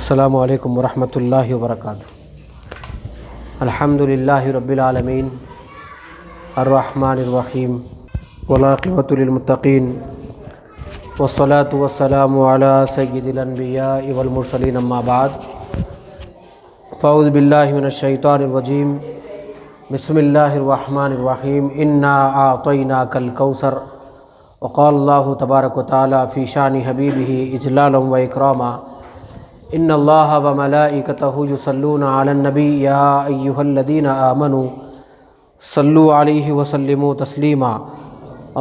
السلام علیکم ورحمۃ اللہ وبرکاتہ۔ الحمدللہ رب العالمین الرحمن الرحیم والعاقبۃ للمتقین والصلاة والسلام علی سید الانبیاء والمرسلین، اما بعد فاعوذ باللہ من الشیطان الرجیم، بسم اللہ الرحمن الرحیم۔ انا اعطیناک الکوثر، وقال اللہ تبارک و تعالی فی شان حبیبہ اجلالا و اکراما، ان اللہ وملائکتہ یصلون علی النبی یا ایہا الذین آمنوا صلوا علیہ وسلموا تسلیما،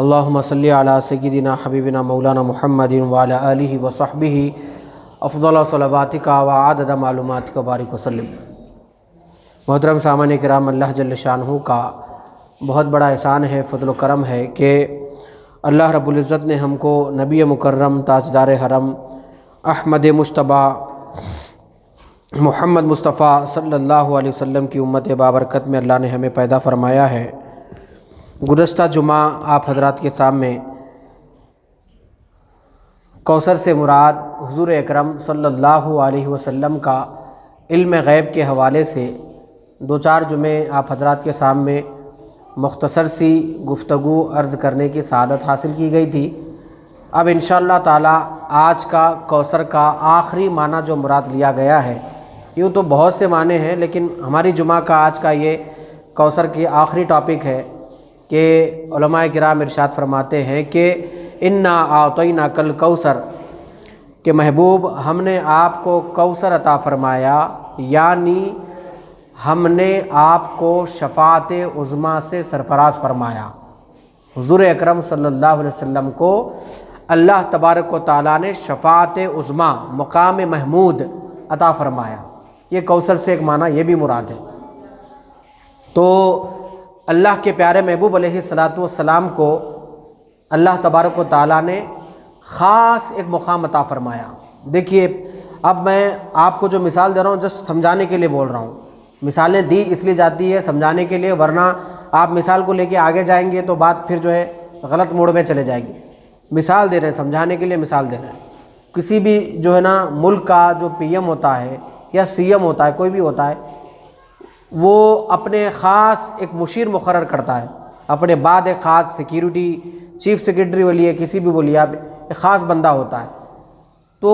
اللہم صلی علی سیدنا حبیبنا مولانا محمد وعلی آلہ وصحبہ افضل صلواتک وعدد معلوماتک بارک وسلم۔ محترم سامعین کرام، اللہ جل شانہ کا بہت بڑا احسان ہے، فضل و کرم ہے کہ اللہ رب العزت نے ہم کو نبی مکرم تاجدار حرم احمد مجتبی محمد مصطفیٰ صلی اللہ علیہ وسلم کی امت بابرکت میں اللہ نے ہمیں پیدا فرمایا ہے۔ گزشتہ جمعہ آپ حضرات کے سامنے کوثر سے مراد حضور اکرم صلی اللہ علیہ وسلم کا علم غیب کے حوالے سے دو چار جمعے آپ حضرات کے سامنے مختصر سی گفتگو عرض کرنے کی سعادت حاصل کی گئی تھی۔ اب انشاءاللہ تعالی آج کا کوثر کا آخری معنی جو مراد لیا گیا ہے، یوں تو بہت سے معنی ہیں، لیکن ہماری جمعہ کا آج کا یہ کوثر کی آخری ٹاپک ہے کہ علماء کرام ارشاد فرماتے ہیں کہ انا اعطیناک الکوثر، کہ محبوب ہم نے آپ کو کوثر عطا فرمایا، یعنی ہم نے آپ کو شفاعت عظمیٰ سے سرفراز فرمایا۔ حضور اکرم صلی اللہ علیہ وسلم کو اللہ تبارک و تعالیٰ نے شفاعت عظمیٰ، مقام محمود عطا فرمایا۔ یہ کوثر سے ایک معنی یہ بھی مراد ہے۔ تو اللہ کے پیارے محبوب علیہ الصلاۃ والسلام کو اللہ تبارک و تعالیٰ نے خاص ایک مقام عطا فرمایا۔ دیکھیے، اب میں آپ کو جو مثال دے رہا ہوں جسٹ سمجھانے کے لیے بول رہا ہوں۔ مثالیں دی اس لیے جاتی ہے سمجھانے کے لیے، ورنہ آپ مثال کو لے کے آگے جائیں گے تو بات پھر جو ہے غلط موڑ میں چلے جائے گی۔ مثال دے رہے ہیں، سمجھانے کے لیے مثال دے رہے ہیں۔ کسی بھی جو ہے نا ملک کا جو پی ایم ہوتا ہے یا سی ایم ہوتا ہے، کوئی بھی ہوتا ہے، وہ اپنے خاص ایک مشیر مقرر کرتا ہے، اپنے بعد ایک خاص سیکیورٹی چیف سیکرٹری بولیے، کسی بھی بولیے آپ، ایک خاص بندہ ہوتا ہے۔ تو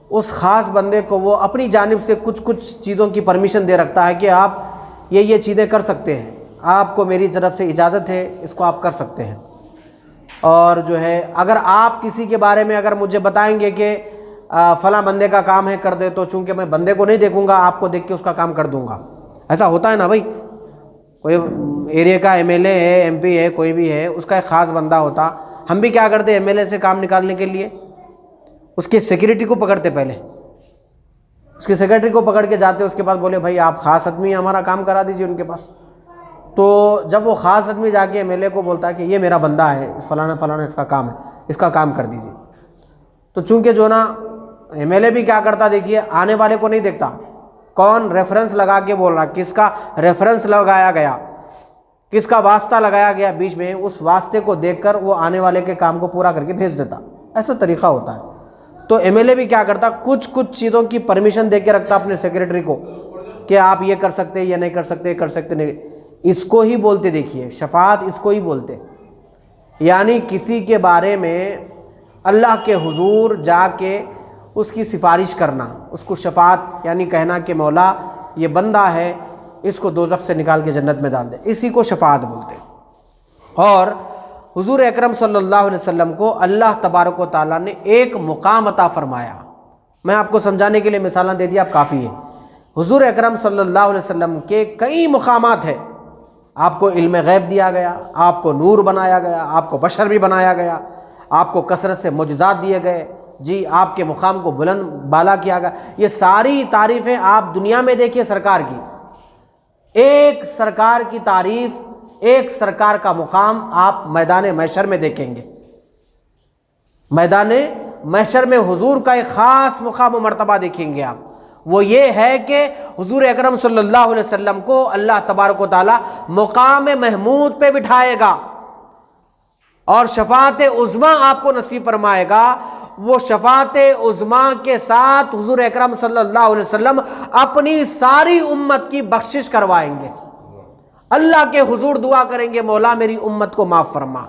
اس خاص بندے کو وہ اپنی جانب سے کچھ چیزوں کی پرمیشن دے رکھتا ہے کہ آپ یہ چیزیں کر سکتے ہیں، آپ کو میری طرف سے اجازت ہے، اس کو آپ کر سکتے ہیں۔ اور جو ہے اگر آپ کسی کے بارے میں اگر مجھے بتائیں گے کہ فلاں بندے کا کام ہے کر دے، تو چونکہ میں بندے کو نہیں دیکھوں گا، آپ کو دیکھ کے اس کا کام کر دوں گا۔ ایسا ہوتا ہے نا بھائی، کوئی ایریا کا ایم ایل اے ہے، ایم پی ہے، کوئی بھی ہے، اس کا ایک خاص بندہ ہوتا۔ ہم بھی کیا کرتے ایم ایل اے سے کام نکالنے کے لیے؟ اس کے سیکریٹری کو پکڑتے، پہلے اس کے سیکریٹری کو پکڑ کے جاتے، اس کے پاس بولے بھائی آپ خاص آدمی ہیں، ہمارا کام کرا دیجیے ان کے پاس۔ تو جب وہ خاص آدمی جا کے ایم ایل اے کو بولتا ہے کہ یہ میرا بندہ ہے، فلانا فلانا اس کا کام ہے، اس کا کام کر دیجیے، تو چونکہ جو نا ایم ایل اے بھی کیا کرتا، دیکھیے آنے والے کو نہیں دیکھتا، کون ریفرنس لگا کے بول رہا، کس کا ریفرنس لگایا گیا، کس کا واسطہ لگایا گیا بیچ میں، اس واسطے کو دیکھ کر وہ آنے والے کے کام کو پورا کر کے بھیج دیتا۔ ایسا طریقہ ہوتا ہے۔ تو ایم ایل اے بھی کیا کرتا، کچھ چیزوں کی پرمیشن دے کے رکھتا اپنے سیکریٹری کو کہ آپ یہ کر سکتے، یہ نہیں کر سکتے، کر سکتے نہیں۔ اس کو ہی بولتے، دیکھیے شفاعت اس کو ہی بولتے، یعنی کسی کے بارے میں اللہ کے حضور جا کے اس کی سفارش کرنا، اس کو شفاعت یعنی کہنا کہ مولا یہ بندہ ہے، اس کو دوزخ سے نکال کے جنت میں ڈال دے، اسی کو شفاعت بولتے۔ اور حضور اکرم صلی اللہ علیہ وسلم کو اللہ تبارک و تعالیٰ نے ایک مقام عطا فرمایا۔ میں آپ کو سمجھانے کے لیے مثالیں دے دی، آپ کافی ہے۔ حضور اکرم صلی اللہ علیہ وسلم کے کئی مقامات ہیں۔ آپ کو علم غیب دیا گیا، آپ کو نور بنایا گیا، آپ کو بشر بھی بنایا گیا، آپ کو کثرت سے معجزات دیے گئے، جی آپ کے مقام کو بلند بالا کیا گیا۔ یہ ساری تعریفیں آپ دنیا میں دیکھیے سرکار کی، ایک سرکار کی تعریف، ایک سرکار کا مقام آپ میدان محشر میں دیکھیں گے۔ میدان محشر میں حضور کا ایک خاص مقام و مرتبہ دیکھیں گے آپ، وہ یہ ہے کہ حضور اکرم صلی اللہ علیہ وسلم کو اللہ تبارک و تعالیٰ مقام محمود پہ بٹھائے گا اور شفاعت عظمیٰ آپ کو نصیب فرمائے گا۔ وہ شفاعت عظمیٰ کے ساتھ حضور اکرم صلی اللہ علیہ وسلم اپنی ساری امت کی بخشش کروائیں گے. اللہ کے حضور دعا کریں گے مولا میری امت کو معاف فرما،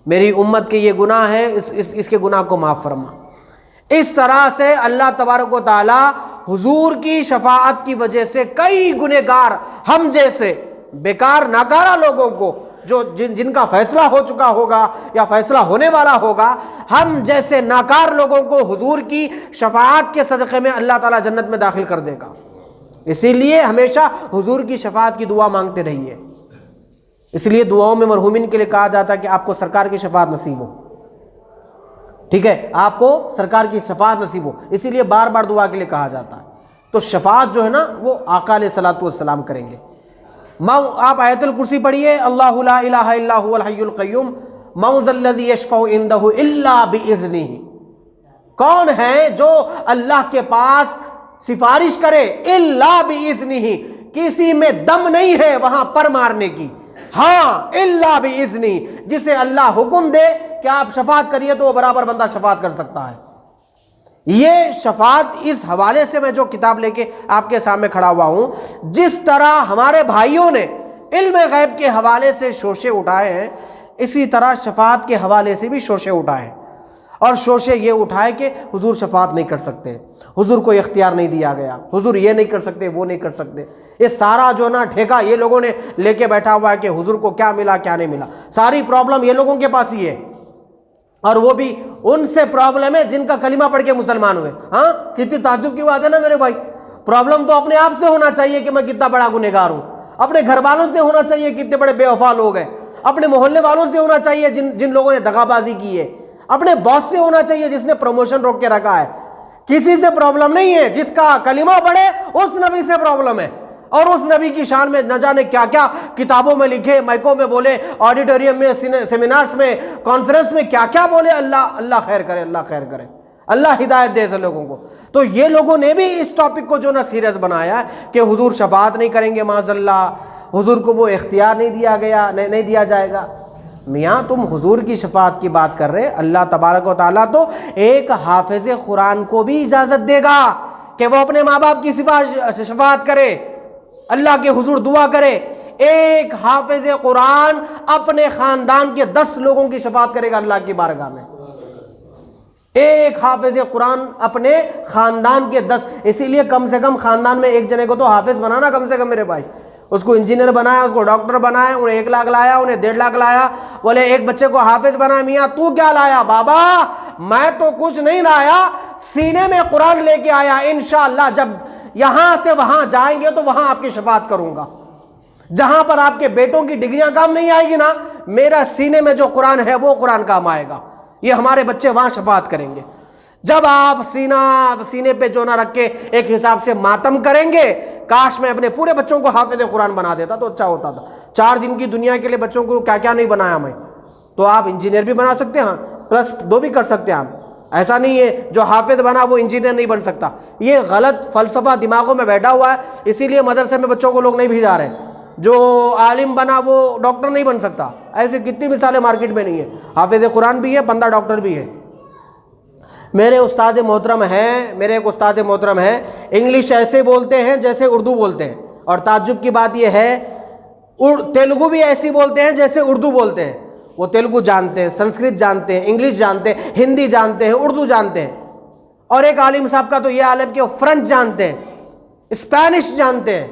میری امت کے یہ گناہ ہیں، اس کے گناہ کو معاف فرما. اس طرح سے اللہ تبارک و تعالی حضور کی شفاعت کی وجہ سے کئی گنہگار ہم جیسے بیکار ناکارہ لوگوں کو، جو جن کا فیصلہ ہو چکا ہوگا یا فیصلہ ہونے والا ہوگا، ہم جیسے ناکار لوگوں کو حضور کی شفاعت کے صدقے میں اللہ تعالیٰ جنت میں داخل کر دے گا. اسی لیے ہمیشہ حضور کی شفاعت کی دعا مانگتے رہیے. اس لیے دعاؤں میں مرحومین کے لیے کہا جاتا ہے کہ آپ کو سرکار کی شفاعت نصیب ہو. ٹھیک ہے، آپ کو سرکار کی شفاعت نصیب ہو، اسی لیے بار بار دعا کے لیے کہا جاتا ہے. تو شفاعت جو ہے نا وہ آقا علیہ الصلوۃ والسلام کریں گے. آپ آیت الکرسی پڑھیے، اللہ لا الہ الا هو الحی القیوم من ذا الذی یشفع عندہ الا باذنہ. کون ہے جو اللہ کے پاس سفارش کرے الا باذنہ، کسی میں دم نہیں ہے وہاں پر مارنے کی. ہاں الا باذنہ، جسے اللہ حکم دے کہ آپ شفاعت کریے تو وہ برابر بندہ شفاعت کر سکتا ہے. یہ شفاعت اس حوالے سے میں جو کتاب لے کے آپ کے سامنے کھڑا ہوا ہوں، جس طرح ہمارے بھائیوں نے علم غیب کے حوالے سے شوشے اٹھائے ہیں، اسی طرح شفاعت کے حوالے سے بھی شوشے اٹھائے ہیں. اور شوشے یہ اٹھائے کہ حضور شفاعت نہیں کر سکتے، حضور کو اختیار نہیں دیا گیا، حضور یہ نہیں کر سکتے، وہ نہیں کر سکتے. یہ سارا جو نا ٹھیکہ یہ لوگوں نے لے کے بیٹھا ہوا ہے کہ حضور کو کیا ملا کیا نہیں ملا. ساری پرابلم یہ لوگوں کے پاس ہی ہے، اور وہ بھی ان سے پرابلم ہے جن کا کلمہ پڑھ کے مسلمان ہوئے. ہاں کتنی تعجب کی بات ہے نا میرے بھائی. پرابلم تو اپنے آپ سے ہونا چاہیے کہ میں کتنا بڑا گنہگار ہوں، اپنے گھر والوں سے ہونا چاہیے کتنے بڑے بے وفا لوگ ہیں، اپنے محلے والوں سے ہونا چاہیے جن لوگوں نے دغا بازی کی ہے، اپنے باس سے ہونا چاہیے جس نے پروموشن روک کے رکھا ہے. کسی سے پرابلم نہیں ہے، جس کا کلمہ پڑھے اس نبی سے پرابلم ہے. اور اس نبی کی شان میں نہ جانے کیا کیا کتابوں میں لکھے، مائکوں میں بولے، آڈیٹوریم میں، سیمینارز میں، کانفرنس میں کیا کیا بولے. اللہ خیر کرے، اللہ خیر کرے، اللہ ہدایت دے ایسے لوگوں کو. تو یہ لوگوں نے بھی اس ٹاپک کو جو نا سیریس بنایا کہ حضور شفاعت نہیں کریں گے معاذ اللہ، حضور کو وہ اختیار نہیں دیا گیا، نہیں دیا جائے گا. میاں تم حضور کی شفاعت کی بات کر رہے، اللہ تبارک و تعالیٰ تو ایک حافظ قرآن کو بھی اجازت دے گا کہ وہ اپنے ماں باپ کی شفاعت کرے، اللہ کے حضور دعا کرے. ایک حافظ قرآن اپنے خاندان کے 10 لوگوں کی شفاعت کرے گا اللہ کی بارگاہ میں. ایک حافظ قرآن اپنے خاندان کے 10. اسی لیے کم سے کم خاندان میں ایک جنے کو تو حافظ بنانا کم سے کم میرے بھائی. اس کو انجینئر بنایا، اس کو ڈاکٹر بنایا، انہیں 1 لاکھ لایا، انہیں 1.5 لاکھ لایا. بولے ایک بچے کو حافظ بنایا. میاں تو کیا لایا؟ بابا میں تو کچھ نہیں لایا، سینے میں قرآن لے کے آیا. انشاءاللہ جب یہاں سے وہاں جائیں گے تو وہاں آپ کی شفاعت کروں گا. جہاں پر آپ کے بیٹوں کی ڈگریاں کام نہیں آئے گی نا، میرا سینے میں جو قرآن ہے وہ قرآن کام آئے گا. یہ ہمارے بچے وہاں شفاعت کریں گے. جب آپ سینے پہ جو نہ رکھ کے ایک حساب سے ماتم کریں گے، کاش میں اپنے پورے بچوں کو حافظ قرآن بنا دیتا تو اچھا ہوتا تھا. 4 دن کی دنیا کے لیے بچوں کو کیا کیا نہیں بنایا میں. تو آپ انجینئر بھی بنا سکتے ہیں، +2 بھی کر سکتے ہیں آپ. ایسا نہیں ہے جو حافظ بنا وہ انجینئر نہیں بن سکتا. یہ غلط فلسفہ دماغوں میں بیٹھا ہوا ہے، اسی لیے مدرسے میں بچوں کو لوگ نہیں بھیجا رہے. جو عالم بنا وہ ڈاکٹر نہیں بن سکتا. ایسے کتنی مثالیں مارکیٹ میں نہیں ہے. حافظ قرآن بھی ہے، بندہ ڈاکٹر بھی ہے. میرے استاد محترم ہیں، میرے ایک استاد محترم ہیں، انگلش ایسے بولتے ہیں جیسے اردو بولتے ہیں. اور تعجب کی بات یہ ہے تیلگو بھی ایسی بولتے ہیں جیسے اردو بولتے ہیں. وہ تیلگو جانتے ہیں، سنسکرت جانتے ہیں، انگلش جانتے ہیں، ہندی جانتے ہیں، اردو جانتے ہیں. اور ایک عالم صاحب کا تو یہ عالم کہ وہ فرنچ جانتے ہیں، اسپینش جانتے ہیں.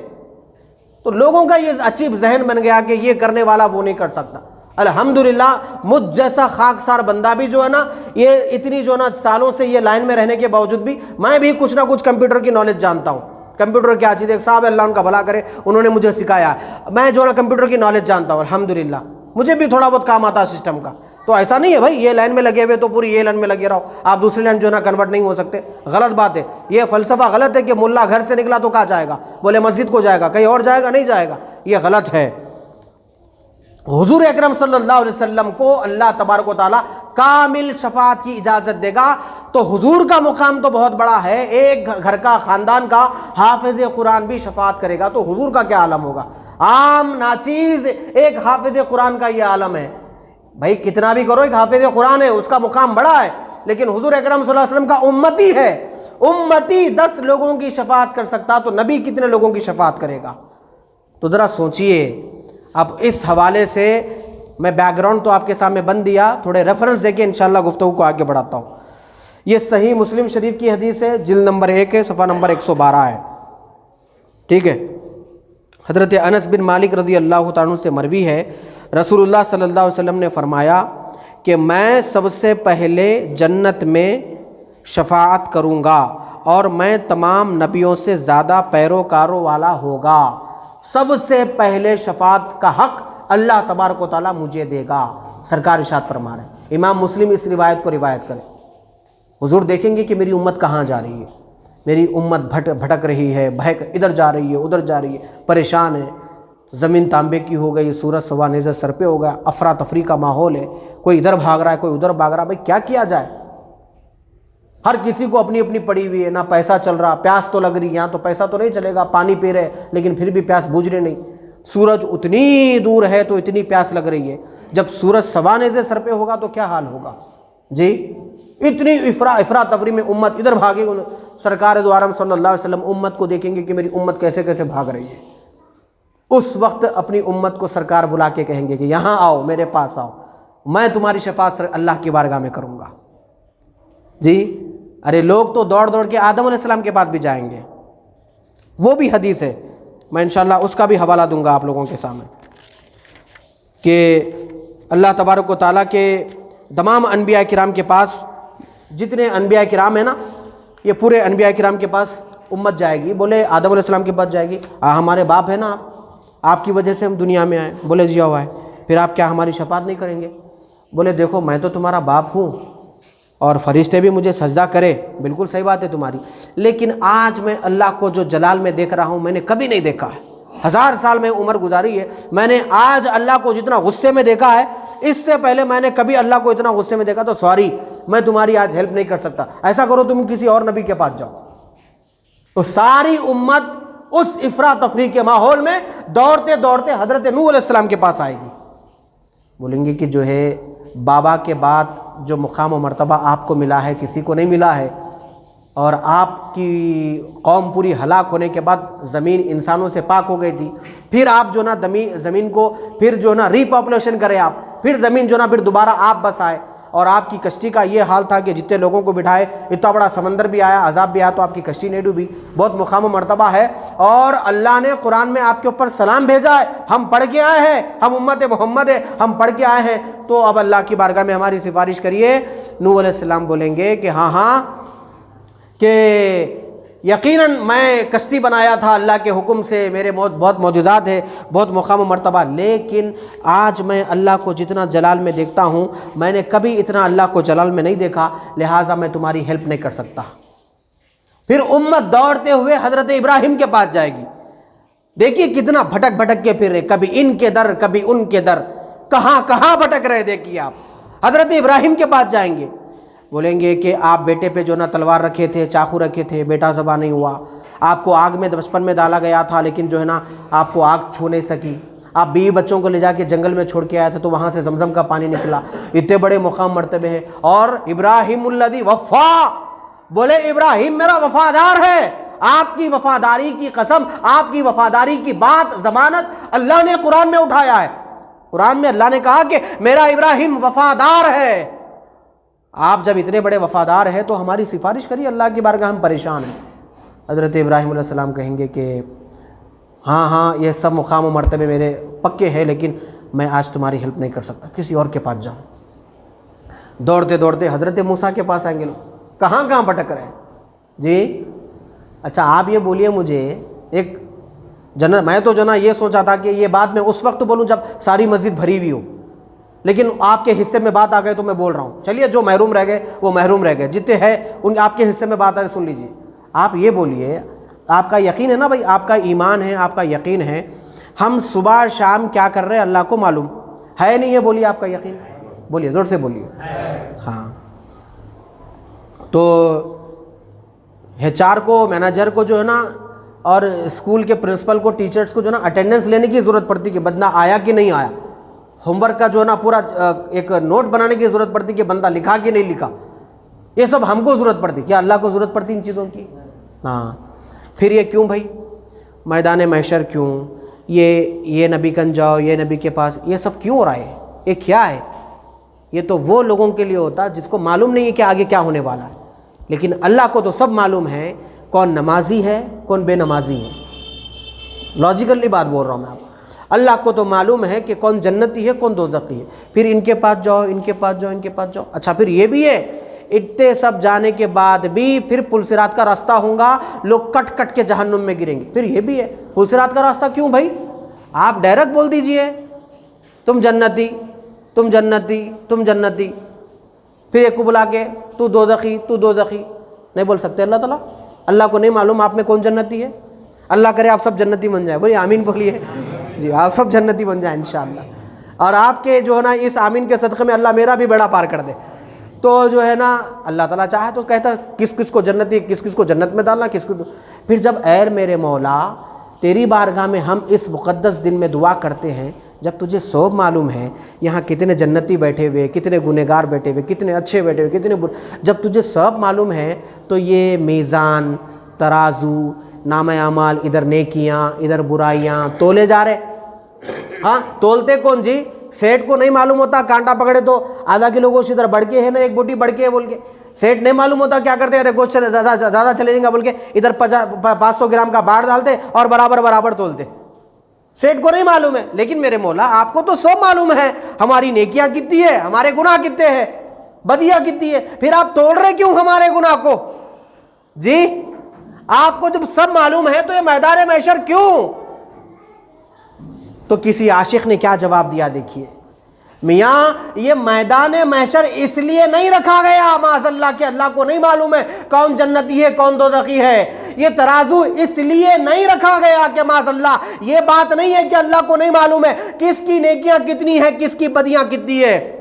تو لوگوں کا یہ عجیب ذہن بن گیا کہ یہ کرنے والا وہ نہیں کر سکتا. الحمدللہ مجھ جیسا خاکسار بندہ بھی جو ہے نا، یہ اتنی جو نا سالوں سے یہ لائن میں رہنے کے باوجود بھی میں بھی کچھ نہ کچھ کمپیوٹر کی نالج جانتا ہوں. کمپیوٹر کیا چیز ہے، صاحب اللہ ان کا بھلا کرے، انہوں نے مجھے سکھایا. میں جو نا کمپیوٹر کی نالج جانتا ہوں الحمدللہ. مجھے بھی تھوڑا بہت کام آتا ہے سسٹم کا. تو ایسا نہیں ہے بھائی یہ لائن میں لگے ہوئے تو پوری یہ لائن میں لگے رہو، آپ دوسری لائن جو نا کنورٹ نہیں ہو سکتے. غلط بات ہے. یہ فلسفہ غلط ہے کہ ملا گھر سے نکلا تو کہاں جائے گا، بولے مسجد کو جائے گا، کہیں اور جائے گا نہیں جائے گا. یہ غلط ہے. حضور اکرم صلی اللہ علیہ وسلم کو اللہ تبارک و تعالیٰ کامل شفاعت کی اجازت دے گا. تو حضور کا مقام تو بہت بڑا ہے. ایک گھر کا خاندان کا حافظ قرآن بھی شفاعت کرے گا تو حضور کا کیا عالم ہوگا. عام ناچیز ایک حافظ قرآن کا یہ عالم ہے. بھائی کتنا بھی کرو، ایک حافظ قرآن ہے، اس کا مقام بڑا ہے. لیکن حضور اکرم صلی اللہ علیہ وسلم کا امتی ہے. امتی 10 لوگوں کی شفاعت کر سکتا تو نبی کتنے لوگوں کی شفاعت کرے گا؟ تو ذرا سوچئے. اب اس حوالے سے میں بیک گراؤنڈ تو آپ کے سامنے بن دیا، تھوڑے ریفرنس دے کے انشاءاللہ گفتگو کو آگے بڑھاتا ہوں. یہ صحیح مسلم شریف کی حدیث ہے، جلد نمبر 1 ہے، صفحہ نمبر 112 ہے. ٹھیک ہے. حضرت انس بن مالک رضی اللہ تعالیٰ عنہ سے مروی ہے، رسول اللہ صلی اللہ علیہ وسلم نے فرمایا کہ میں سب سے پہلے جنت میں شفاعت کروں گا اور میں تمام نبیوں سے زیادہ پیروکاروں والا ہوگا. سب سے پہلے شفاعت کا حق اللہ تبارک و تعالیٰ مجھے دے گا. سرکار ارشاد فرما رہے ہیں. امام مسلم اس روایت کو روایت کریں. حضور دیکھیں گے کہ میری امت کہاں جا رہی ہے. میری امت بھٹک رہی ہے، بہک ادھر جا رہی ہے ادھر جا رہی ہے، پریشان ہے. زمین تانبے کی ہو گئی، سورج سوا نیزے سر پہ ہو گیا، افراتفری کا ماحول ہے، کوئی ادھر بھاگ رہا ہے کوئی ادھر بھاگ رہا ہے. بھائی کیا جائے؟ ہر کسی کو اپنی اپنی پڑی ہوئی ہے. نہ پیسہ چل رہا، پیاس تو لگ رہی. یہاں تو پیسہ تو نہیں چلے گا، پانی پی رہے لیکن پھر بھی پیاس بجھ رہی نہیں. سورج اتنی دور ہے تو اتنی پیاس لگ رہی ہے. جب سورج سوا نیزے سر پہ ہوگا تو کیا حال ہوگا جی؟ اتنی افراتفری میں امت ادھر بھاگے. سرکار دو عالم صلی اللہ علیہ وسلم امت کو دیکھیں گے کہ میری امت کیسے کیسے بھاگ رہی ہے. اس وقت اپنی امت کو سرکار بلا کے کہیں گے کہ یہاں آؤ، میرے پاس آؤ، میں تمہاری شفاعت اللہ کی بارگاہ میں کروں گا. جی ارے لوگ تو دوڑ دوڑ کے آدم علیہ السلام کے پاس بھی جائیں گے. وہ بھی حدیث ہے، میں انشاءاللہ اس کا بھی حوالہ دوں گا آپ لوگوں کے سامنے کہ اللہ تبارک و تعالیٰ کے تمام انبیاء کرام کے پاس، جتنے انبیاء کرام ہیں نا، یہ پورے انبیاء کرام کے پاس امت جائے گی. بولے آدم علیہ السلام کے پاس جائے گی. ہمارے باپ ہے نا، آپ کی وجہ سے ہم دنیا میں آئے. بولے جی ہوا ہے. پھر آپ کیا ہماری شفاعت نہیں کریں گے؟ بولے دیکھو میں تو تمہارا باپ ہوں اور فرشتے بھی مجھے سجدہ کرے. بالکل صحیح بات ہے تمہاری، لیکن آج میں اللہ کو جو جلال میں دیکھ رہا ہوں میں نے کبھی نہیں دیکھا ہے. 1000 سال میں عمر گزاری ہے، میں نے آج اللہ کو جتنا غصے میں دیکھا ہے، اس سے پہلے میں نے کبھی اللہ کو اتنا غصے میں دیکھا. تو سوری، میں تمہاری آج ہیلپ نہیں کر سکتا. ایسا کرو تم کسی اور نبی کے پاس جاؤ. تو ساری امت اس افراتفری کے ماحول میں دوڑتے دوڑتے حضرت نوح علیہ السلام کے پاس آئے گی. بولیں گے کہ جو ہے بابا کے بعد جو مقام و مرتبہ آپ کو ملا ہے کسی کو نہیں ملا ہے، اور آپ کی قوم پوری ہلاک ہونے کے بعد زمین انسانوں سے پاک ہو گئی تھی. پھر آپ جو نا زمین کو پھر جو نا ری پاپولیشن کرے آپ، پھر زمین جو نا پھر دوبارہ آپ بس آئے. اور آپ کی کشتی کا یہ حال تھا کہ جتنے لوگوں کو بٹھائے، اتنا بڑا سمندر بھی آیا، عذاب بھی آیا، تو آپ کی کشتی نہیں ڈوبی. بہت مقام و مرتبہ ہے. اور اللہ نے قرآن میں آپ کے اوپر سلام بھیجا ہے. ہم پڑھ کے آئے ہیں، ہم امت محمد ہے، ہم پڑھ کے آئے ہیں. تو اب اللہ کی بارگاہ میں ہماری سفارش کریے. نوح علیہ السلام بولیں گے کہ ہاں کہ یقیناً میں کشتی بنایا تھا اللہ کے حکم سے، میرے بہت معجزات ہے، بہت مقام و مرتبہ، لیکن آج میں اللہ کو جتنا جلال میں دیکھتا ہوں میں نے کبھی اتنا اللہ کو جلال میں نہیں دیکھا، لہٰذا میں تمہاری ہیلپ نہیں کر سکتا. پھر امت دوڑتے ہوئے حضرت ابراہیم کے پاس جائے گی. دیکھیے کتنا بھٹک کے پھر رہے، کبھی ان کے در کبھی ان کے در، کہاں بھٹک رہے. دیکھیے آپ حضرت ابراہیم کے پاس جائیں گے. بولیں گے کہ آپ بیٹے پہ جو نا تلوار رکھے تھے، چاقو رکھے تھے، بیٹا ذبح نہیں ہوا. آپ کو آگ میں بچپن میں ڈالا گیا تھا لیکن جو ہے نا آپ کو آگ چھو نہیں سکی. آپ بیوی بچوں کو لے جا کے جنگل میں چھوڑ کے آئے تھے تو وہاں سے زمزم کا پانی نکلا. اتنے بڑے مقام مرتبے ہیں. اور ابراہیم الذی وفا، بولے ابراہیم میرا وفادار ہے. آپ کی وفاداری کی قسم، آپ کی وفاداری کی بات، ضمانت اللہ نے قرآن میں اٹھایا ہے. قرآن میں اللہ نے کہا کہ میرا ابراہیم وفادار ہے. آپ جب اتنے بڑے وفادار ہیں تو ہماری سفارش کریے اللہ کی بارگاہ، ہم پریشان ہیں. حضرت ابراہیم علیہ السلام کہیں گے کہ ہاں یہ سب مقام و مرتبے میرے پکے ہیں، لیکن میں آج تمہاری ہیلپ نہیں کر سکتا، کسی اور کے پاس جاؤں. دوڑتے دوڑتے حضرت موسیٰ کے پاس آئیں گے. لوگ کہاں بھٹک رہے ہیں جی؟ اچھا آپ یہ بولیے مجھے، ایک میں تو جو نا یہ سوچا تھا کہ یہ بات میں اس وقت بولوں جب ساری مسجد بھری ہوئی ہو، لیکن آپ کے حصے میں بات آ گئے تو میں بول رہا ہوں. چلیے جو محروم رہ گئے وہ محروم رہ گئے، جتنے ہیں ان آپ کے حصے میں بات آ رہی سن لیجیے. آپ یہ بولیے، آپ کا یقین ہے نا بھائی، آپ کا ایمان ہے، آپ کا یقین ہے، ہم صبح شام کیا کر رہے ہیں اللہ کو معلوم ہے نہیں ہے؟ بولیے آپ کا یقین، بولیے زور سے بولیے. ہاں تو HR کو، مینیجر کو جو ہے نا، اور اسکول کے پرنسپل کو، ٹیچرز کو جو ہے نا اٹینڈنس لینے کی ضرورت پڑتی کہ بندہ آیا کہ نہیں آیا. ہوم ورک کا جو ہے نا پورا ایک نوٹ بنانے کی ضرورت پڑتی کہ بندہ لکھا کہ نہیں لکھا. یہ سب ہم کو ضرورت پڑتی، کیا اللہ کو ضرورت پڑتی ان چیزوں کی؟ ہاں. پھر یہ کیوں بھائی میدان محشر کیوں، یہ نبی کن جاؤ، یہ نبی کے پاس، یہ سب کیوں ہو رہا ہے؟ یہ کیا ہے؟ یہ تو وہ لوگوں کے لیے ہوتا جس کو معلوم نہیں ہے کہ آگے کیا ہونے والا ہے. لیکن اللہ کو تو سب معلوم ہے کون نمازی ہے کون بے نمازی ہے. لاجیکلی بات بول رہا ہوں میں آپ. اللہ کو تو معلوم ہے کہ کون جنتی ہے کون دوزخی ہے. پھر ان کے پاس جاؤ، ان کے پاس جاؤ، ان کے پاس جاؤ. اچھا پھر یہ بھی ہے اتنے سب جانے کے بعد بھی پھر پل صراط کا راستہ ہوگا، لوگ کٹ کٹ کے جہنم میں گریں گے. پھر یہ بھی ہے پل صراط کا راستہ کیوں بھائی؟ آپ ڈائریکٹ بول دیجئے تم جنتی، تم جنتی، تم جنتی. پھر ایک کو بلا کے تو دوزخی، تو دوزخی نہیں بول سکتے اللہ تعالیٰ؟ اللہ کو نہیں معلوم آپ میں کون جنتی ہے؟ اللہ کرے آپ سب جنتی بن جائے. بولیے آمین بولیے. جی آپ سب جنتی بن جائیں انشاءاللہ. اور آپ کے جو ہے نا اس آمین کے صدقے میں اللہ میرا بھی بیڑا پار کر دے. تو جو ہے نا اللہ تعالیٰ چاہے تو کہتا ہے کس کس کو جنتی، کس کس کو جنت میں ڈالنا، کس کو. پھر جب اے میرے مولا تیری بارگاہ میں ہم اس مقدس دن میں دعا کرتے ہیں، جب تجھے سب معلوم ہے یہاں کتنے جنتی بیٹھے ہوئے، کتنے گنہگار بیٹھے ہوئے، کتنے اچھے بیٹھے ہوئے، کتنے جب تجھے سب معلوم ہے تو یہ میزان، ترازو، نام اعمال، ادھر نیکیاں ادھر برائیاں تولے جا رہے. ہاں تولتے کون جی؟ سیٹ کو نہیں معلوم ہوتا، کانٹا پکڑے تو آدھا کلو گوشت ادھر بڑھ کے ہے نا، ایک بوٹی بڑھ کے ہے بول کے. سیٹ نہیں معلوم ہوتا کیا کرتے، ارے گوشت زیادہ چلے جائیں گا بول کے ادھر 500 گرام کا باڑ ڈالتے اور برابر برابر تولتے. سیٹ کو نہیں معلوم ہے. لیکن میرے مولا آپ کو تو سب معلوم ہے ہماری نیکیاں کتنی ہے، ہمارے گناہ کتنے ہیں، بدیاں کتنی ہے. پھر آپ توڑ رہے کیوں ہمارے گناہ کو؟ جی آپ کو جب سب معلوم ہے تو یہ میدان محشر کیوں؟ تو کسی عاشق نے کیا جواب دیا دیکھیے، میاں یہ میدان محشر اس لیے نہیں رکھا گیا معاذ اللہ کہ اللہ کو نہیں معلوم ہے کون جنتی ہے کون دوزخی ہے. یہ ترازو اس لیے نہیں رکھا گیا کہ معاذ اللہ یہ بات نہیں ہے کہ اللہ کو نہیں معلوم ہے کس کی نیکیاں کتنی ہیں کس کی بدیاں کتنی ہے.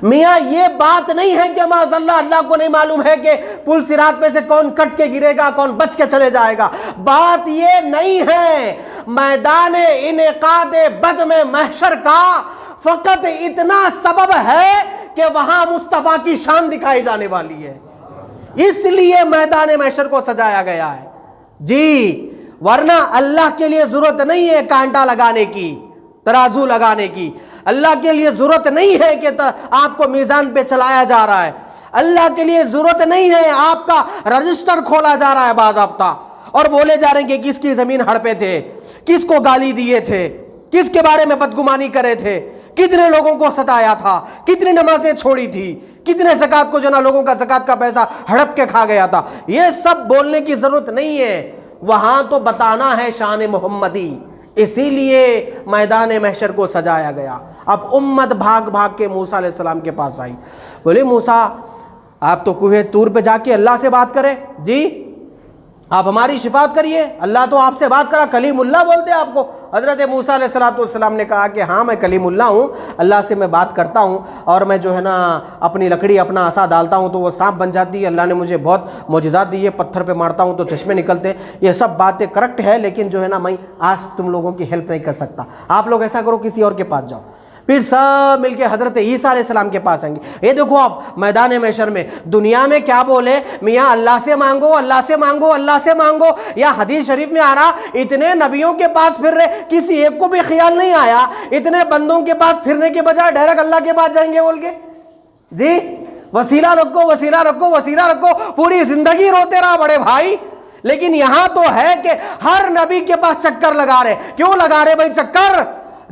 میاں یہ بات نہیں ہے کہ معاذ اللہ اللہ کو نہیں معلوم ہے کہ پل صراط میں سے کون کٹ کے گرے گا کون بچ کے چلے جائے گا. بات یہ نہیں ہے. میدان انعقاد بزم محشر کا فقط اتنا سبب ہے کہ وہاں مصطفیٰ کی شان دکھائی جانے والی ہے، اس لیے میدان محشر کو سجایا گیا ہے. جی ورنہ اللہ کے لیے ضرورت نہیں ہے کانٹا لگانے کی، ترازو لگانے کی. اللہ کے لیے ضرورت نہیں ہے کہ آپ کو میزان پہ چلایا جا رہا ہے. اللہ کے لیے ضرورت نہیں ہے آپ کا رجسٹر کھولا جا رہا ہے باضابطہ اور بولے جا رہے ہیں کہ کس کی زمین ہڑپے تھے، کس کو گالی دیے تھے، کس کے بارے میں بدگمانی کرے تھے، کتنے لوگوں کو ستایا تھا، کتنی نمازیں چھوڑی تھی، کتنے زکوٰۃ کو جو نا لوگوں کا زکوٰۃ کا پیسہ ہڑپ کے کھا گیا تھا. یہ سب بولنے کی ضرورت نہیں ہے. وہاں تو بتانا ہے شان محمدی، اسی لیے میدان محشر کو سجایا گیا. اب امت بھاگ بھاگ کے موسیٰ علیہ السلام کے پاس آئی. بولے موسیٰ آپ تو کوہ طور پہ جا کے اللہ سے بات کرے. جی آپ ہماری شفاعت کریے. اللہ تو آپ سے بات کرا، کلیم اللہ بولتے آپ کو. حضرت موسیٰ علیہ السلام نے کہا کہ ہاں میں کلیم اللہ ہوں، اللہ سے میں بات کرتا ہوں اور میں جو ہے نا اپنی لکڑی اپنا عصا ڈالتا ہوں تو وہ سانپ بن جاتی ہے. اللہ نے مجھے بہت معجزات دی ہے، پتھر پہ مارتا ہوں تو چشمے نکلتے ہیں. یہ سب باتیں کریکٹ ہے، لیکن جو ہے نا میں آج تم لوگوں کی ہیلپ نہیں کر سکتا. آپ لوگ ایسا کرو کسی اور کے پاس جاؤ. پھر سب مل کے حضرت عیسیٰ علیہ السلام کے پاس آئیں گے. یہ دیکھو آپ میدان محشر میں دنیا میں کیا بولے، میاں اللہ سے مانگو، اللہ سے مانگو، اللہ سے مانگو. یا حدیث شریف میں آ رہا اتنے نبیوں کے پاس پھر رہے، کسی ایک کو بھی خیال نہیں آیا اتنے بندوں کے پاس پھرنے کے بجائے ڈائریکٹ اللہ کے پاس جائیں گے بول کے. جی وسیلہ رکھو، وسیلہ رکھو، وسیلہ رکھو. پوری زندگی روتے رہا بڑے بھائی. لیکن یہاں تو ہے کہ ہر نبی کے پاس چکر لگا رہے. کیوں لگا رہے بھائی چکر؟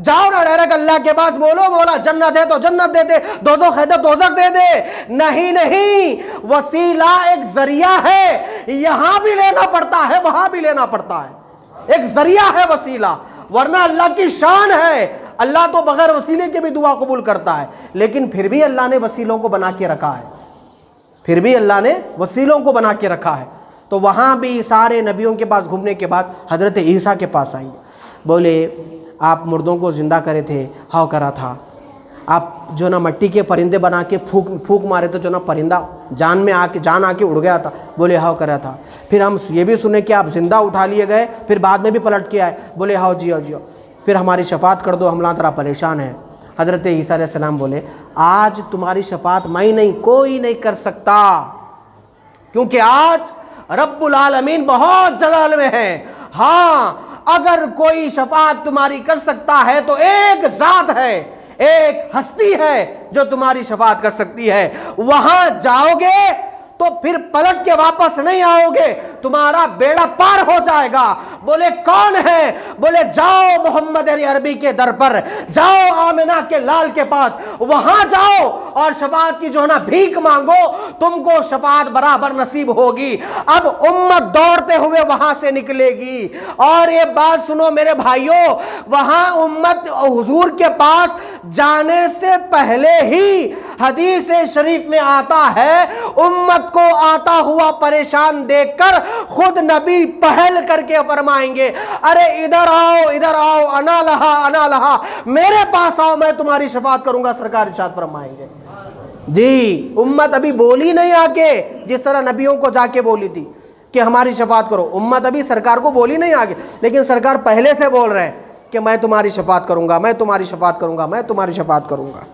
جاؤ نا ڈائریکٹ اللہ کے پاس، بولو مولا جنت ہے تو جنت دے دے، دوزخ ہے تو دوزخ دے دے. نہیں نہیں، وسیلہ ایک ذریعہ ہے. یہاں بھی لینا پڑتا ہے وہاں بھی لینا پڑتا ہے. ایک ذریعہ ہے وسیلہ، ورنہ اللہ کی شان ہے. اللہ تو بغیر وسیلے کے بھی دعا قبول کرتا ہے، لیکن پھر بھی اللہ نے وسیلوں کو بنا کے رکھا ہے. پھر بھی اللہ نے وسیلوں کو بنا کے رکھا ہے. تو وہاں بھی سارے نبیوں کے پاس گھومنے کے بعد حضرت عیسیٰ کے پاس آئیں گے. بولے آپ مردوں کو زندہ کرے تھے، ہاؤ کرا تھا. آپ جو نا مٹی کے پرندے بنا کے پھونک مارے تو جو نا پرندہ جان آ کے اڑ گیا تھا. بولے ہاؤ کرا تھا. پھر ہم یہ بھی سنے کہ آپ زندہ اٹھا لیے گئے، پھر بعد میں بھی پلٹ کے آئے. بولے ہاؤ جیو جیو. پھر ہماری شفاعت کر دو، ہم اللہ تعالیٰ پریشان ہیں. حضرت عیسیٰ علیہ السلام بولے آج تمہاری شفاعت میں نہیں کوئی نہیں کر سکتا، کیونکہ آج رب العالمین بہت جلال میں ہے۔ ہاں اگر کوئی شفاعت تمہاری کر سکتا ہے تو ایک ذات ہے، ایک ہستی ہے جو تمہاری شفاعت کر سکتی ہے، وہاں جاؤ گے تو پھر پلٹ کے واپس نہیں آؤ گے، تمہارا بیڑا پار ہو جائے گا۔ بولے کون ہے؟ بولے جاؤ محمد عربی کے در پر، جاؤ آمنہ کے لال کے پاس، وہاں جاؤ اور شفاعت کی جو ہے نا بھیک مانگو، تم کو شفاعت برابر نصیب ہوگی۔ اب امت دوڑتے ہوئے وہاں سے نکلے گی، اور یہ بات سنو میرے بھائیوں، وہاں امت حضور کے پاس جانے سے پہلے ہی حدیث شریف میں آتا ہے، امت کو آتا ہوا پریشان دیکھ کر خود نبی پہل کر کے فرمائیں گے ارے ادھر آؤ انا لہا، میرے پاس آؤ میں تمہاری شفاعت کروں گا، سرکار ارشاد فرمائیں گے۔ جی امت ابھی بولی نہیں آ کے، جس طرح نبیوں کو جا کے بولی تھی کہ ہماری شفاعت کرو، امت ابھی سرکار کو بولی نہیں آگے، لیکن سرکار پہلے سے بول رہے ہیں کہ میں تمہاری شفاعت کروں گا، میں تمہاری شفاعت کروں گا، میں تمہاری شفاعت کروں گا۔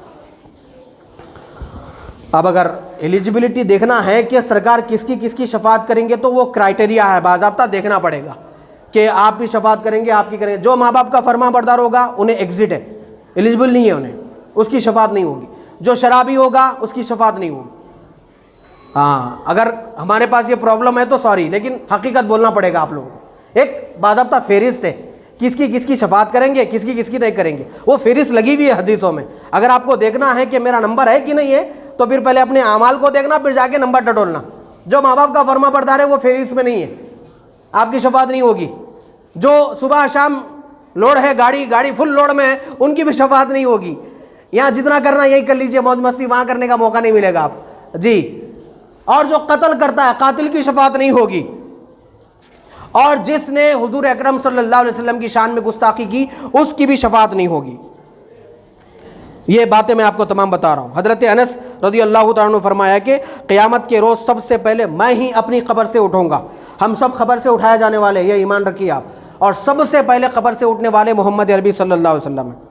اب اگر ایلیجبلٹی دیکھنا ہے کہ سرکار کس کی شفاعت کریں گے تو وہ کرائٹیریا ہے، باضابطہ دیکھنا پڑے گا کہ آپ بھی شفاعت کریں گے، آپ کی کریں گے۔ جو ماں باپ کا فرما بردار ہوگا انہیں ایگزٹ ہے، ایلیجبل نہیں ہے، انہیں اس کی شفاعت نہیں ہوگی۔ جو شرابی ہوگا اس کی شفاعت نہیں ہوگی۔ ہاں اگر ہمارے پاس یہ پرابلم ہے تو سوری، لیکن حقیقت بولنا پڑے گا آپ لوگوں کو۔ ایک باضابطہ فہرست ہے کس کی شفاعت کریں گے، کس کی نہیں کریں گے، وہ فہرست لگی ہوئی ہے حدیثوں میں۔ اگر آپ کو دیکھنا ہے کہ میرا نمبر ہے کہ نہیں ہے تو پھر پہلے اپنے اعمال کو دیکھنا، پھر جا کے نمبر ٹٹولنا۔ جو ماں باپ کا فرما بردار ہے وہ فہرست میں نہیں ہے، آپ کی شفاعت نہیں ہوگی۔ جو صبح شام لوڈ ہے، گاڑی فل لوڈ میں ہے، ان کی بھی شفاعت نہیں ہوگی۔ یہاں جتنا کرنا یہی کر لیجئے، موج مستی، وہاں کرنے کا موقع نہیں ملے گا آپ جی۔ اور جو قتل کرتا ہے قاتل کی شفاعت نہیں ہوگی، اور جس نے حضور اکرم صلی اللہ علیہ وسلم کی شان میں گستاخی کی اس کی بھی شفاعت نہیں ہوگی۔ یہ باتیں میں آپ کو تمام بتا رہا ہوں۔ حضرت انس رضی اللہ تعالیٰ عنہ فرمایا کہ قیامت کے روز سب سے پہلے میں ہی اپنی قبر سے اٹھوں گا۔ ہم سب قبر سے اٹھائے جانے والے، یہ ایمان رکھیے آپ، اور سب سے پہلے قبر سے اٹھنے والے محمد عربی صلی اللہ علیہ وسلم ہیں۔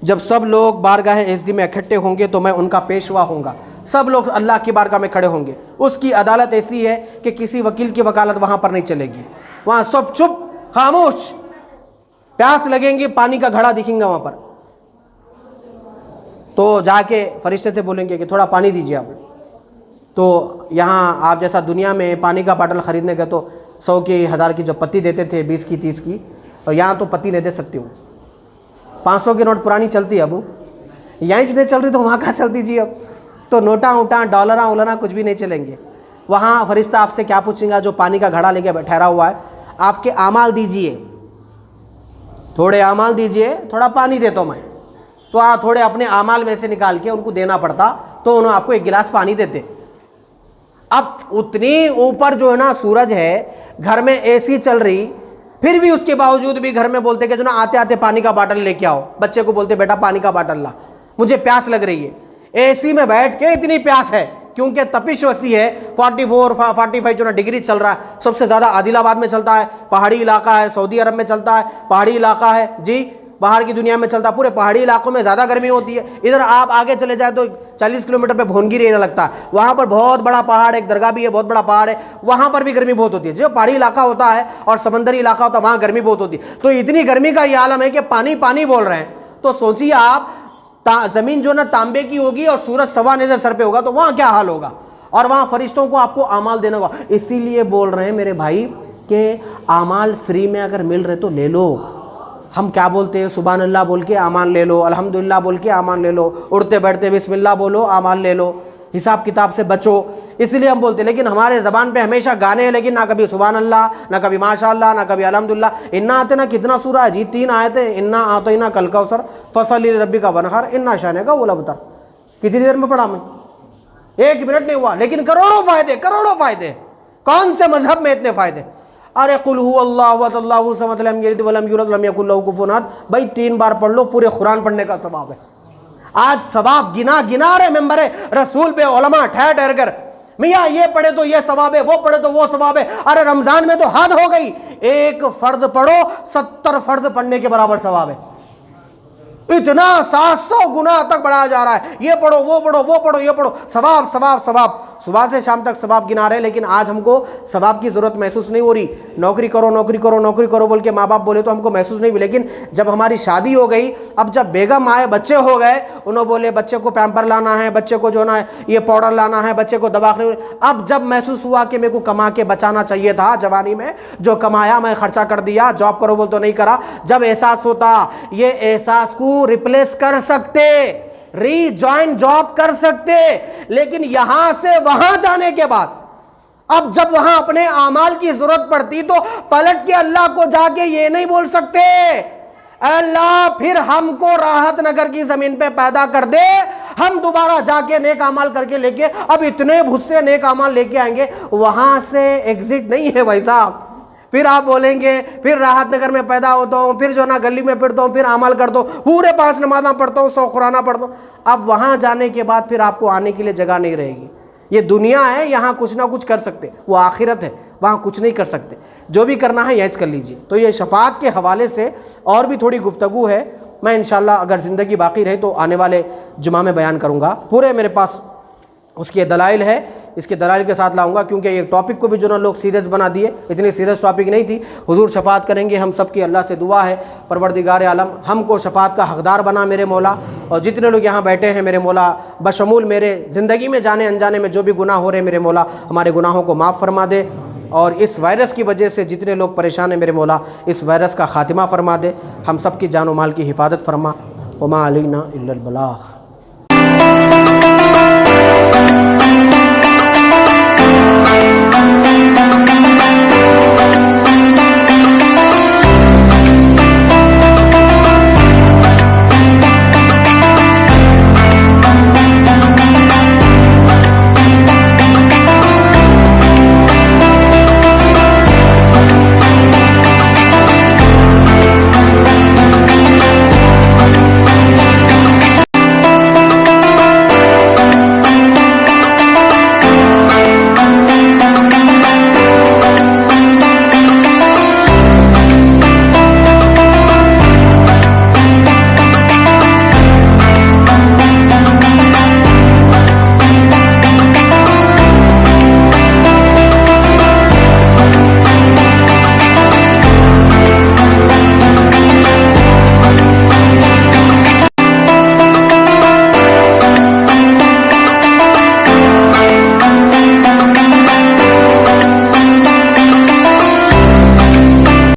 جب سب لوگ بارگاہ عزت میں اکٹھے ہوں گے تو میں ان کا پیشوا ہوں گا، سب لوگ اللہ کی بارگاہ میں کھڑے ہوں گے۔ اس کی عدالت ایسی ہے کہ کسی وکیل کی وکالت وہاں پر نہیں چلے گی، وہاں سب چپ خاموش، پیاس لگیں گی، پانی کا گھڑا دکھیں گا وہاں پر، تو جا کے فرشتے سے بولیں گے کہ تھوڑا پانی دیجیے آپ۔ تو یہاں آپ جیسا دنیا میں پانی کا باٹل خریدنے گئے تو 100 کی 1000 کی جو پتی دیتے تھے، 20 کی 30 کی، اور یہاں تو پتی نہیں دے سکتی ہوں، 500 کی نوٹ پرانی چلتی ہے اب، یہیں نہیں چل رہی تو وہاں کہاں چلتی جی؟ اب تو نوٹاں ڈالراں کچھ بھی نہیں چلیں گے۔ وہاں فرشتہ آپ سے کیا پوچھیں گا؟ جو پانی کا گھڑا لے کے ٹھہرا ہوا ہے، آپ کے اعمال دیجئے، تھوڑے اعمال دیجئے، تھوڑا پانی دیتا ہوں میں، تو آپ تھوڑے اپنے اعمال میں سے نکال کے ان کو دینا پڑتا تو انہوں آپ کو 1 گلاس پانی دیتے۔ اب اتنی اوپر جو ہے نا سورج ہے، گھر میں اے سی چل رہی، پھر بھی اس کے باوجود بھی گھر میں بولتے کہ جو نا آتے آتے پانی کا باٹل لے کے آؤ، بچے کو بولتے بیٹا پانی کا باٹل لا، مجھے پیاس لگ رہی ہے۔ اے سی میں بیٹھ کے اتنی پیاس ہے کیونکہ تپش وسیع ہے، 44-45 جو نا ڈگری چل رہا ہے، سب سے زیادہ عادل آباد میں چلتا ہے، پہاڑی علاقہ ہے، سعودی عرب میں چلتا ہے، پہاڑی علاقہ ہے جی، باہر کی دنیا میں چلتا ہے، پورے پہاڑی علاقوں میں زیادہ گرمی ہوتی ہے۔ ادھر آپ آگے چلے جائیں تو 40 کلومیٹر پہ بھونگیر ایریا لگتا ہے، وہاں پر بہت بڑا پہاڑ ہے، ایک درگاہ بھی ہے، بہت بڑا پہاڑ ہے، وہاں پر بھی گرمی بہت ہوتی ہے۔ جو پہاڑی علاقہ ہوتا ہے اور سمندری علاقہ ہوتا ہے وہاں گرمی بہت ہوتی ہے، تو اتنی گرمی کا یہ عالم ہے کہ پانی پانی بول رہے ہیں، تو سوچیے آپ زمین جو نا تانبے کی ہوگی اور سورج سوا نظر سر پہ ہوگا تو وہاں کیا حال ہوگا، اور وہاں فرشتوں کو آپ کو اعمال دینا ہوگا۔ اسی لیے بول رہے ہیں میرے بھائی کہ اعمال فری میں اگر مل رہے تو لے لو۔ ہم کیا بولتے ہیں؟ سبحان اللہ بول کے اعمال لے لو، الحمدللہ بول کے اعمال لے لو، اڑتے بیٹھتے بسم اللہ بولو اعمال لے لو، حساب کتاب سے بچو، اس لیے ہم بولتے ہیں۔ لیکن ہمارے زبان پہ ہمیشہ گانے ہیں، لیکن نہ کبھی سبحان اللہ، نہ کبھی ماشاء اللہ، نہ کبھی الحمدللہ۔ انا آتے نا کتنا سورہ ہے جی؟ 3 آیتیں، انا اعطینا کل کوثر فصلی لربک وانحر انا شانک هو الابتر۔ کتنی دیر میں پڑھا میں؟ 1 منٹ نہیں ہوا، لیکن کروڑوں فائدے۔ کون سے مذہب میں اتنے فائدے؟ ارے قل هو اللہ احد اللہ الصمد لم یلد ولم یولد ولم یکن له کفوا احد، بھائی 3 بار پڑھ لو، پورے قرآن پڑھنے کا ثواب ہے۔ آج ثواب گنا رہے ممبر رسول پہ علماء ٹھہر کر، میاں یہ پڑھے تو یہ ثواب ہے، وہ پڑھے تو وہ ثواب ہے۔ ارے رمضان میں تو حد ہو گئی، 1 فرض پڑھو 70 فرض پڑھنے کے برابر ثواب ہے۔ اتنا 700 گنا تک بڑھایا جا رہا ہے، یہ پڑھو وہ پڑھو وہ پڑھو یہ پڑھو، ثواب ثواب ثواب، صبح سے شام تک ثواب گنا رہے، لیکن آج ہم کو ثواب کی ضرورت محسوس نہیں ہو رہی۔ نوکری کرو نوکری کرو نوکری کرو بول کے ماں باپ بولے تو ہم کو محسوس نہیں ہوئی، لیکن جب ہماری شادی ہو گئی، اب جب بیگم آئے، بچے ہو گئے، انہوں بولے بچے کو پیمپر لانا ہے، بچے کو جو نا یہ پاؤڈر لانا ہے، بچے کو دوا کھلانا، اب جب محسوس ہوا کہ میرے کو کما کے بچانا چاہیے تھا جوانی میں، جو کمایا میں خرچہ کر دیا، جاب کرو بول تو نہیں کرا، جب احساس ہوتا، یہ احساس کو ریپلیس کر سکتے، ری جوائن جاب کر سکتے، لیکن یہاں سے وہاں جانے کے بعد اب جب وہاں اپنے اعمال کی ضرورت پڑتی تو پلٹ کے اللہ کو جا کے یہ نہیں بول سکتے اے اللہ پھر ہم کو راحت نگر کی زمین پہ پیدا کر دے، ہم دوبارہ جا کے نیک اعمال کر کے لے کے اب اتنے بھسے نیک اعمال لے کے آئیں گے، وہاں سے ایگزٹ نہیں ہے بھائی صاحب۔ پھر آپ بولیں گے پھر راحت نگر میں پیدا ہوتا ہوں، پھر جو نا گلی میں پڑھتا ہوں، پھر اعمال کرتا ہوں، پورے 5 نمازاں پڑھتا ہوں، 100 قرآن پڑھتا ہوں، اب وہاں جانے کے بعد پھر آپ کو آنے کے لیے جگہ نہیں رہے گی۔ یہ دنیا ہے، یہاں کچھ نہ کچھ کر سکتے، وہ آخرت ہے، وہاں کچھ نہیں کر سکتے، جو بھی کرنا ہے یہی کر لیجئے۔ تو یہ شفاعت کے حوالے سے اور بھی تھوڑی گفتگو ہے، میں انشاءاللہ اگر زندگی باقی رہے تو آنے والے جمعہ میں بیان کروں گا، پورے میرے پاس اس کے دلائل ہے، اس کے دلائل کے ساتھ لاؤں گا، کیونکہ یہ ٹاپک کو بھی جو نا لوگ سیریس بنا دیے، اتنی سیریس ٹاپک نہیں تھی۔ حضور شفاعت کریں گے، ہم سب کی اللہ سے دعا ہے پروردگار عالم ہم کو شفاعت کا حقدار بنا میرے مولا، اور جتنے لوگ یہاں بیٹھے ہیں میرے مولا، بشمول میرے زندگی میں جانے انجانے میں جو بھی گناہ ہو رہے ہیں میرے مولا، ہمارے گناہوں کو معاف فرما دے، اور اس وائرس کی وجہ سے جتنے لوگ پریشان ہیں میرے مولا، اس وائرس کا خاتمہ فرما دے، ہم سب کی جان و مال کی حفاظت فرما۔ وما علینا الا البلاغ۔